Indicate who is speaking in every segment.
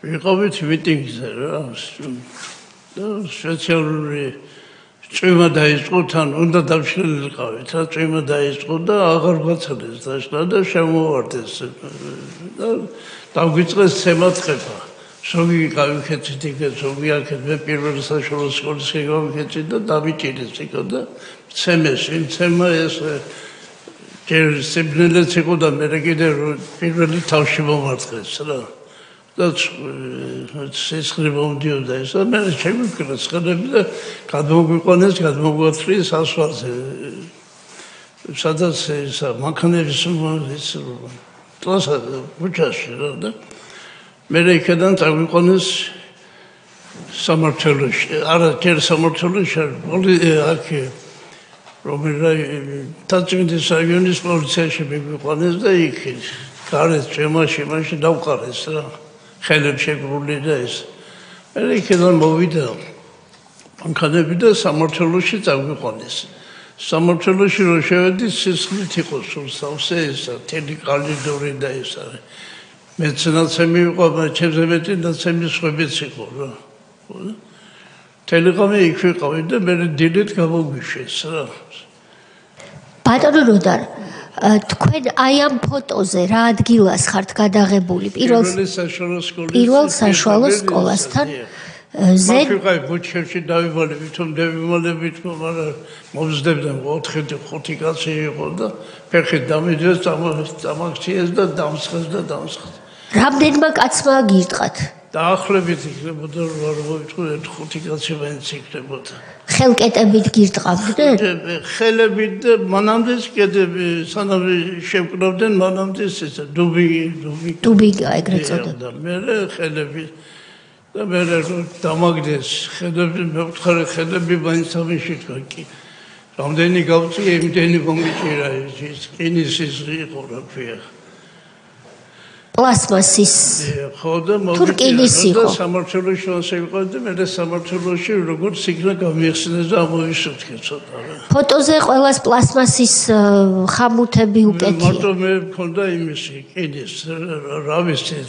Speaker 1: ვიყავით მიტინგზე რა. სპეციალური წვიმა დაიწყო თან უნდა დავშლილიყავით რა წვიმა დაიწყო და აღარ გვაცოდეს დაშლა და შემოვარდეს და დავგვიწყეს ცემატყება ზოგი გავიქეცით იქ ზოგი აქეთ მე პირველი საშუალო სკოლის გავიქეცით და დავიჭირეს იქ და ცემეს იმ ცემა ეს ჯერ სიბნელეც იყო და მე კიდე პირველი თავში მომარცხეს რა და სისხლი მომდიოდა ეს და მე შემიკვირეს ხელები და გადმოგვიყვანეს გადმოგვათრიეს ასφალტზე სადაც ეს მანქანების ტრასა ქუჩაში რა და მე იქიდან წავიყვანეს სამმართველოში არა ჯერ სამმართველოში აქ რომელიღაც თაწმინდის რაიონის პოლიციაში მიყვანეს და იქ გარეთ წვიმაში მაშინ დავყარეს რა ხელებს შეგრული და ეს მე იქიდან მოვიდა მანქანები და სამმართველოში წავიყვანეს სამმართველოში რო შევედი სისხლით იყო სულ სავსე ესა თელი კალიდორი და ეს არის მეცნაცემი იყო ჩემზე მეტი ნაცემი სხვებიც იყო რა თელეგრამი იქ ვიყავი და მე დილით გამოგვიშვეს რა
Speaker 2: ბატონო როდარ თქვენ აი ამ ფოტოზე რა ადგილას ხართ გადაღებული პირველ საშუალო სკოლასთან
Speaker 1: ზედ ვიყავი ბუჩქებში დავივალებით თუ დავივალებით მაგრამ მომზდებდა 4-5 კაცი იყო და ფეხით დამიძეს დამაქციეს და დამსხეს
Speaker 2: რამდენმა კაცმა გირტყათ
Speaker 1: დაახლოებით იქნებოდა რა მოიწყვე 5 კაცი მაინც იქნებოდა
Speaker 2: ხელკეტებით გირტყავდნენ
Speaker 1: ხელებით და მანამდეც კედები სანამ შევკრავდნენ მანამდეც ეს დუბი
Speaker 2: ეგრეთ წოდა
Speaker 1: მე ხელები და მე დამაგდეს ხედები მე ვთხარი ხედები მაინც ამიში თქვა კი რამდენი გავწი იმდენი მომიჭირა ის ყინის ის იყო რა ქვია
Speaker 2: პლასმასის
Speaker 1: ხოდა
Speaker 2: თურკინის იყო
Speaker 1: სამმართველოში ვიყავ და მე სამმართველოში როგორც იქნა გამიხსენეს და ამოვისურვე ცოტა რა
Speaker 2: ფოტოზე ყველას პლასმასის ხამუთები უკეთია
Speaker 1: მარტო მე მქონდა იმისი ყინის რა ვიცი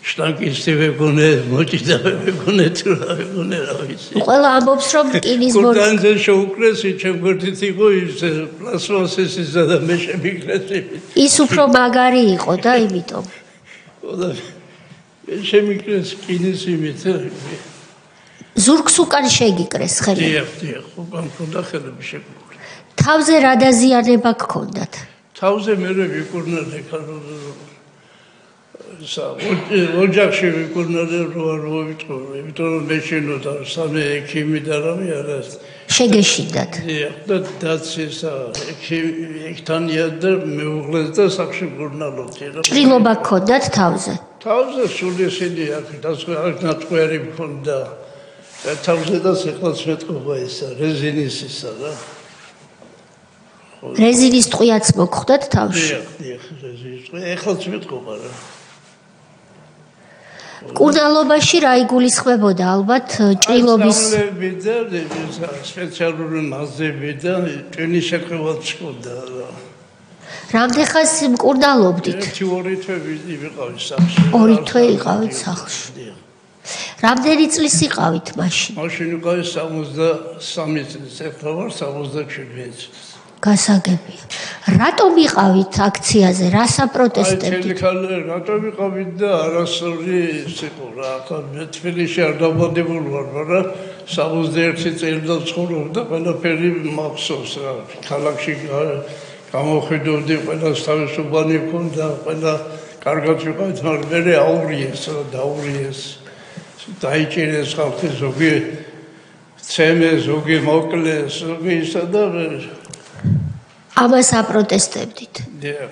Speaker 1: შტანგისტები გონე მოჭიდა გონე თუ რა გონე რა ვიცი
Speaker 2: ყველა ამბობს რომ ყინის
Speaker 1: გორდანზე შეუკრეს ჩემ გვერდით იყო ის პლასმასის და მე შემიგრეს
Speaker 2: ის უფრო მაგარი იყო და იმიტომ
Speaker 1: და შემიგრეს ყინის იმით
Speaker 2: ზურგს უკან შეგიკრეს ხელი
Speaker 1: დიახ უკან მქონდა ხელები შეგიკრეს
Speaker 2: თავზე რა დაზიანება გქონდათ
Speaker 1: თავზე მე ვიკურნალე ოჯახში ვიკურნალე რო ვიტყო იმიტომ რომ მე შენოდა სამე ექიმი და რამე არა
Speaker 2: შეგეშინდათ
Speaker 1: და დაცის ექთანია და მეუღლეს და სახში ვკურნალობდი რა
Speaker 2: ჭრილობა გქონდათ თავზე
Speaker 1: სულ ისინი აქ ნაცყვიარი მქონდა თავზე და სიახლაც მეტყობა ისა რეზინის ისა რა
Speaker 2: რეზინის ტყვიაც მოგხვდათ თავში
Speaker 1: დიახ რეზინის ტყვია ეხლაც მეტყობა რა
Speaker 2: კურნალობაში რა იგულისხმებოდა ალბათ ჭრილობის
Speaker 1: სპეციალური მასები და ტვინის შეკრებაც ჰქონდა
Speaker 2: რამდენ ხანს მკურნალობდით
Speaker 1: 1-2 თვე ვიყავით სახლში
Speaker 2: 2 თვე იყავით სახლში რამდენი წლის იყავით მაშინ
Speaker 1: მაშინ ვიყავით 63 წლის ეხლა ვარ 77 წლის
Speaker 2: გასაგებია რატომ იყავით აქციაზე რა საპროტესტებდით
Speaker 1: რატომ იყავით და არასორი იყო რა ახლა მე თბილისში არ დამოდებულ ვარ მაგრამ 61 წელი და ცხოვრობ და ყველაფერი მახსოვს რა ქალაქში გამოხედავდი ყველას თავისუფლანი ჰქონდა ყველა კარგად ვიყავით მაგრამ მე აურიეს რა დაურიეს დაიჭირეს ხალხი ზოგი ცემე ზოგი მოკლეს ზოგი ისა და
Speaker 2: ამას აპროტესტებდით
Speaker 1: დიახ